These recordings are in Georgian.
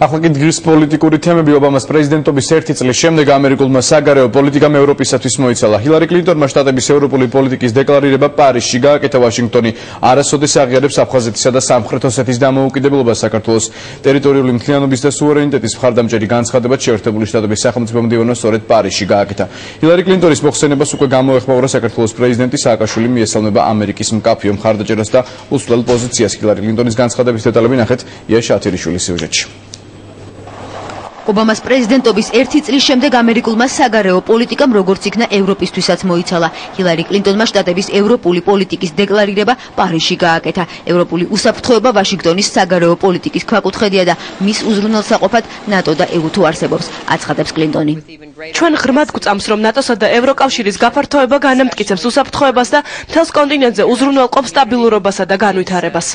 ახლა კი დღის პოლიტიკური თემები. ობამას პრეზიდენტობის 1 წლის შემდეგ ამერიკულმა საგარეო პოლიტიკამ ევროპისათვის მოიცალა. ჰილარი კლინტონმა შტატების ევროპული პოლიტიკის დეკლარირება პარიზში გააკეთა. ვაშინგტონი არასოდეს აღიარებს აფხაზეთისა და სამხრეთ ოსეთის დამოუკიდებლობას. საქართველოს ტერიტორიული მთლიანობის და სუვერენიტეტის მხარდამჭერი განცხადება შეერთებული შტატების სახელმწიფო მდივანმა სწორედ პარიზში გააკეთა. ჰილარი კლინტონის მოხსენებას უკვე გამოეხმაურა საქართველოს პრეზიდენტი სააკაშვილი, მიესალმება ამერიკის მკაფიო მხარდაჭერას და უსვლელ პოზიციას. ჰილარი კლინტონის განცხადების დეტალები ნახეთ ია შათირიშვილის სიუჟეტში. ობამას პრეზიდენტობის 1 წლის შემდეგ ამერიკულმა საგარეო პოლიტიკამ როგორც იქნა ევროპისთვისაც მოიცალა. ჰილარი კლინტონმა შტატების ევროპული პოლიტიკის დეკლარირება პარიზში გააკეთა. ევროპული უსაფრთხოება ვაშინგტონის საგარეო პოლიტიკის ქვაკუთხედია და მის უზრუნველსაყოფად ნატო და EU თუ არსებობს, აცხადებს კლინტონი. ჩვენ ღრმად გვწამს, რომ ნატოსა და ევროკავშირის გაფართოება განამტკიცებს უსაფრთხოებას და მთელს კონტინენტზე უზრუნველყოფს სტაბილურობასა და განვითარებას.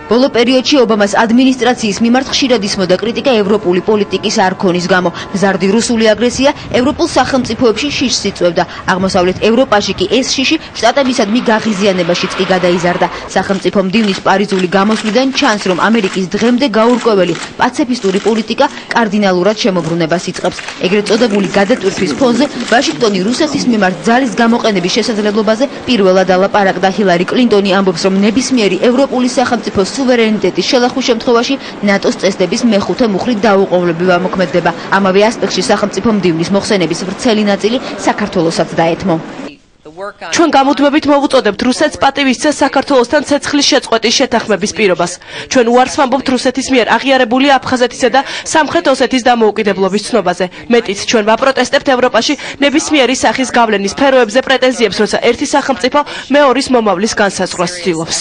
ბოლო პერიოდში ობამას ადმინისტრაციის მიმართ ხშირად ისმოდა კრიტიკა ევროპული პოლიტიკის არქონის გამო. მზარდი რუსული აგრესია ევროპულ სახელმწიფოებში შიშს იწვევდა. აღმოსავლეთ ევროპაში კი ეს შიში შტატებისადმი გაღიზიანებაშიც კი გადაიზარდა. სახელმწიფო მდივნის პარიზული გამოსვლიდან ჩანს, რომ ამერიკის დღემდე გაურკვეველი პაციფისტური პოლიტიკა კარდინალურად შემოbrunებას იწყებს. ეგრეთ წოდებული გადატვირთვის ფონზე ვაშინგტონი რუსეთის მიმართ ძალის გამოყენების შესაძლებლობაზე პირველად ალაპარაკდა. ჰილარი კლინტონი ამბობს, რომ ნებისმიერი ევროპული სახელმწიფო სუვერენიტეტის შელახვის შემთხვევაში ნატოს წესდების მეხუთე მუხლით დაუყოვნებლივ ამოქმედება. ამავე ასპექტში სახელმწიფო მდივნის მოხსენების ვრცელი ნაწილი საქართველოსაც დაეთმო. ჩვენ გამუდმებით მოვუწოდებთ რუსეთს პატივისცეს საქართველოსთან ცეცხლის შეწყვეტის შეთანხმების პირობას. ჩვენ უარს ვამბობთ რუსეთის მიერ აღიარებული აფხაზეთისა და სამხრეთ ოსეთის დამოუკიდებლობის ცნობაზე. მეტიც, ჩვენ ვაპროტესტებთ ევროპაში ნებისმიერი სახის გავლენის სფეროებზე პრეტენზიებს, როცა ერთი სახელმწიფო მეორის მომავლის განსაზღვრას ცდილობს.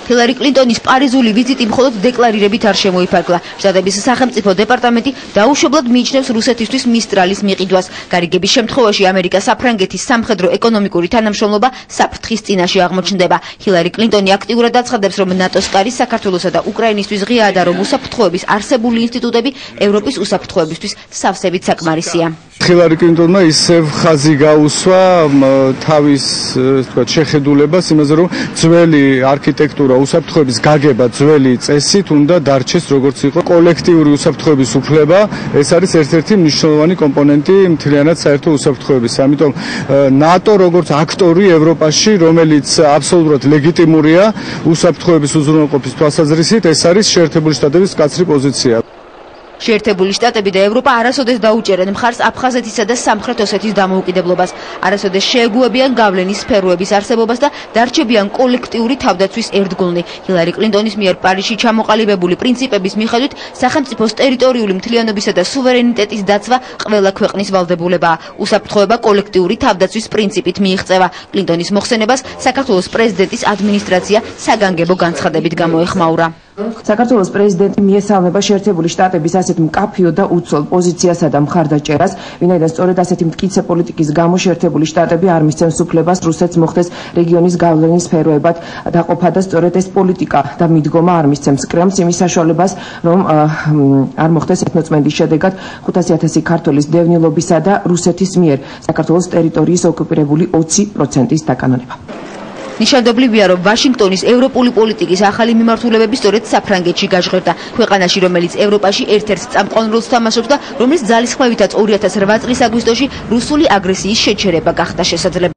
ჰილარი კლინტონის პარიზული ვიზიტი მხოლოდ დეკლარირებით არ შემოიფარგლა. შტატების სახელმწიფო დეპარტამენტი დაუშვებლად მიიჩნევს რუსეთისთვის მისტრალის მიყიდვას. გარიგების შემთხვევაში ამერიკა-საფრანგეთის სამხედრო ეკონომიკური თანამშრომლობა საფრთხის წინაშე აღმოჩნდება. ჰილარი კლინტონი აქტიურად აცხადებს, რომ ნატოს კარი საქართველოსა და უკრაინისთვის ღიაა და რომ უსაფრთხოების არსებული ინსტიტუტები ევროპის უსაფრთხოებისთვის სავსებით საკმარისია. ჰილარი კლინტონმა ისევ ხაზი გაუსვა თავის შეხედულებას იმაზე, რომ ძველი არქიტექტურა უსაფრთხოების გაგება ძველი წესით უნდა დარჩეს როგორც იყო. კოლექტიური უსაფრთხოების უფლება ეს არის ერთ-ერთი მნიშვნელოვანი კომპონენტი მთლიანად საერთო უსაფრთხოების. ამიტომ ნატო როგორც აქტორი ევროპაში, რომელიც აბსოლუტურად ლეგიტიმურია უსაფრთხოების უზრუნველყოფის თვალსაზრისით, ეს არის შეერთებული შტატების მკაცრი პოზიცია. შეერთებული შტატები და ევროპა არასოდეს დაუჭერენ მხარს აფხაზეთისა და სამხრეთ ოსეთის დამოუკიდებლობას. არასოდეს შეეგუებიან გავლენის სფეროების არსებობას და დარჩებიან კოლექტიური თავდაცვის ერთგულნი. ჰილარი კლინტონის მიერ პარიზში ჩამოყალიბებული პრინციპების მიხედვით სახელმწიფოს ტერიტორიული მთლიანობისა და სუვერენიტეტის დაცვა ყველა ქვეყნის ვალდებულებაა. უსაფრთხოება კოლექტიური თავდაცვის პრინციპით მიიღწევა. კლინტონის მოხსენებას საქართველოს პრეზიდენტის ადმინისტრაცია საგანგებო განცხადებით გამოეხმაურა. საქართველოს პრეზიდენტი მიესალმება შეერთებული შტატების ასეთ მკაფიო და უცვლელ პოზიციასა და მხარდაჭერას, ვინაიდან სწორედ ასეთი მტკიცე პოლიტიკის გამო შეერთებული შტატები არ მისცემს უფლებას რუსეთს მოხდეს რეგიონის გავლენის სფეროებად დაყოფა და სწორედ ეს პოლიტიკა და მიდგომა არ მისცემს კრემლს იმის საშუალებას, რომ არ მოხდეს ეთნოწმენდის შედეგად 500,000 ქართველის დევნილობისა და რუსეთის მიერ საქართველოს ტერიტორიის ოკუპირებული 20%-ის დაკანონება. ნიშანდობლივია, რომ ვაშინგტონის ევროპული პოლიტიკის ახალი მიმართულებები სწორედ საფრანგეთში გაჟღერდა. ქვეყანაში, რომელიც ევროპაში ერთ-ერთ წამყვან როლს თამაშობს და რომლის ძალისხმევითაც 2008 წლის აგვისტოში რუსული აგრესიის შეჩერება გახდა შესაძლებელი.